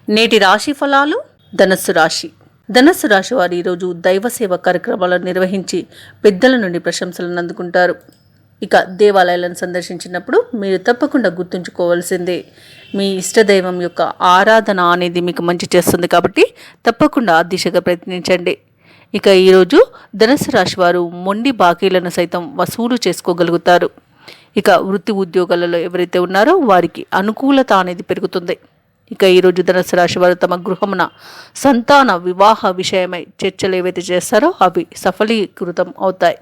నేటి రాశి ఫలాలు. ధనస్సు రాశి. ధనస్సు రాశి వారు ఈరోజు దైవ సేవ కార్యక్రమాలను నిర్వహించి పెద్దల నుండి ప్రశంసలను అందుకుంటారు. ఇక దేవాలయాలను సందర్శించినప్పుడు మీరు తప్పకుండా గుర్తుంచుకోవాల్సిందే, మీ ఇష్టదైవం యొక్క ఆరాధన అనేది మీకు మంచి చేస్తుంది కాబట్టి తప్పకుండా ఆ దిశగా ప్రయత్నించండి. ఇక ఈరోజు ధనస్సు రాశి వారు మొండి బాకీలను సైతం వసూలు చేసుకోగలుగుతారు. ఇక వృత్తి ఉద్యోగాలలో ఎవరైతే ఉన్నారో వారికి అనుకూలత అనేది పెరుగుతుంది. ఇక ఈరోజు ధనస్సు రాశి వారు తమ గృహమున సంతాన వివాహ విషయమై చర్చలు ఏవైతే చేస్తారో అవి సఫలీకృతం అవుతాయి.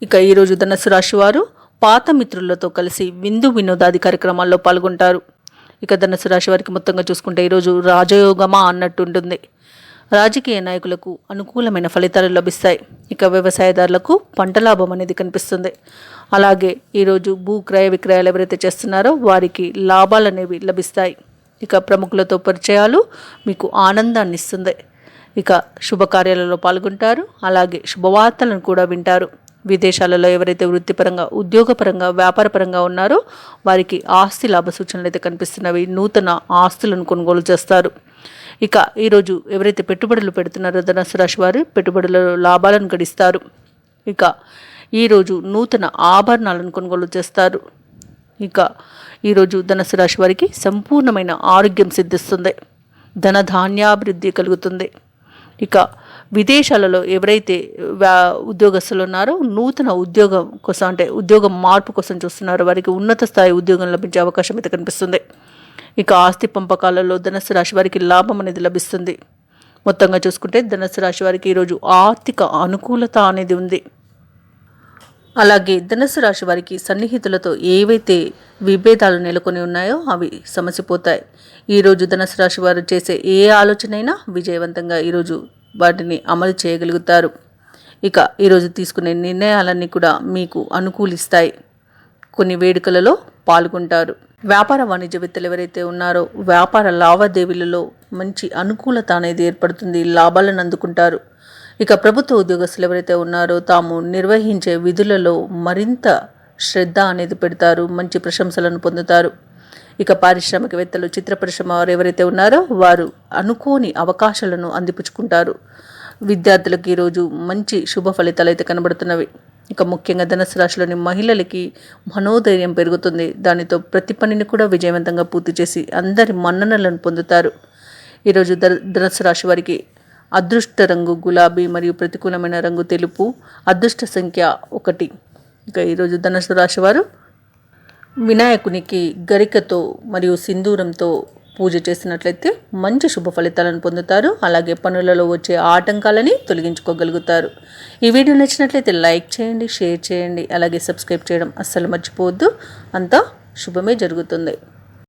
ఇక ఈరోజు ధనస్సు రాశి వారు పాత మిత్రులతో కలిసి విందు వినోదాది కార్యక్రమాల్లో పాల్గొంటారు. ఇక ధనస్సు రాశి వారికి మొత్తంగా చూసుకుంటే ఈరోజు రాజయోగమా అన్నట్టు ఉంటుంది. రాజకీయ నాయకులకు అనుకూలమైన ఫలితాలు లభిస్తాయి. ఇక వ్యవసాయదారులకు పంట లాభం అనేది కనిపిస్తుంది. అలాగే ఈరోజు భూ క్రయ విక్రయాలు ఎవరైతే చేస్తున్నారో వారికి లాభాలు అనేవి లభిస్తాయి. ఇక ప్రముఖులతో పరిచయాలు మీకు ఆనందాన్ని ఇస్తుంది. ఇక శుభకార్యాలలో పాల్గొంటారు. అలాగే శుభవార్తలను కూడా వింటారు. విదేశాలలో ఎవరైతే వృత్తిపరంగా ఉద్యోగపరంగా వ్యాపారపరంగా ఉన్నారో వారికి ఆస్తి లాభ సూచనలు అయితే కనిపిస్తున్నవి. నూతన ఆస్తులను కొనుగోలు చేస్తారు. ఇక ఈరోజు ఎవరైతే పెట్టుబడులు పెడుతున్నారో ధనస్సు రాశి వారు పెట్టుబడులలో లాభాలను గడిస్తారు. ఇక ఈరోజు నూతన ఆభరణాలను కొనుగోలు చేస్తారు. ఇక ఈరోజు ధనస్సు రాశి వారికి సంపూర్ణమైన ఆరోగ్యం సిద్ధిస్తుంది. ధనధాన్యాభివృద్ధి కలుగుతుంది. ఇక విదేశాలలో ఎవరైతే ఉద్యోగస్తులు ఉన్నారో నూతన ఉద్యోగం కోసం అంటే ఉద్యోగం మార్పు కోసం చూస్తున్నారో వారికి ఉన్నత స్థాయి ఉద్యోగం లభించే అవకాశం అయితే కనిపిస్తుంది. ఇక ఆస్తి పంపకాలలో ధనస్సు రాశి వారికి లాభం అనేది లభిస్తుంది. మొత్తంగా చూసుకుంటే ధనస్సు రాశి వారికి ఈరోజు ఆర్థిక అనుకూలత అనేది ఉంది. అలాగే ధనస్సు రాశి వారికి సన్నిహితులతో ఏవైతే విభేదాలు నెలకొని ఉన్నాయో అవి సమసిపోతాయి. ఈరోజు ధనస్సు రాశి వారు చేసే ఏ ఆలోచనైనా విజయవంతంగా ఈరోజు వాటిని అమలు చేయగలుగుతారు. ఇక ఈరోజు తీసుకునే నిర్ణయాలన్నీ కూడా మీకు అనుకూలిస్తాయి. కొన్ని వేడుకలలో పాల్గొంటారు. వ్యాపార వాణిజ్యవేత్తలు ఎవరైతే ఉన్నారో వ్యాపార లావాదేవీలలో మంచి అనుకూలత అనేది ఏర్పడుతుంది. లాభాలను అందుకుంటారు. ఇక ప్రభుత్వ ఉద్యోగస్తులు ఎవరైతే ఉన్నారో తాము నిర్వహించే విధులలో మరింత శ్రద్ధ అనేది పెడతారు. మంచి ప్రశంసలను పొందుతారు. ఇక పారిశ్రామికవేత్తలు చిత్ర పరిశ్రమ వారు ఎవరైతే ఉన్నారో వారు అనుకోని అవకాశాలను అందిపుచ్చుకుంటారు. విద్యార్థులకు ఈరోజు మంచి శుభ ఫలితాలు అయితే కనబడుతున్నవి. ఇక ముఖ్యంగా ధనస్సు రాశిలోని మహిళలకి మనోధైర్యం పెరుగుతుంది. దానితో ప్రతి పనిని కూడా విజయవంతంగా పూర్తి చేసి అందరి మన్ననలను పొందుతారు. ఈరోజు ధనస్సు రాశి వారికి అదృష్ట రంగు గులాబీ మరియు ప్రతికూలమైన రంగు తెలుపు. అదృష్ట సంఖ్య 1. ఇక ఈరోజు ధనస్సు రాశి వారు వినాయకునికి గరికతో మరియు సింధూరంతో పూజ చేసినట్లయితే మంచి శుభ ఫలితాలను పొందుతారు. అలాగే పనులలో వచ్చే ఆటంకాలని తొలగించుకోగలుగుతారు. ఈ వీడియో నచ్చినట్లయితే లైక్ చేయండి, షేర్ చేయండి, అలాగే సబ్స్క్రైబ్ చేయడం అస్సలు మర్చిపోవద్దు. అంతా శుభమే జరుగుతుంది.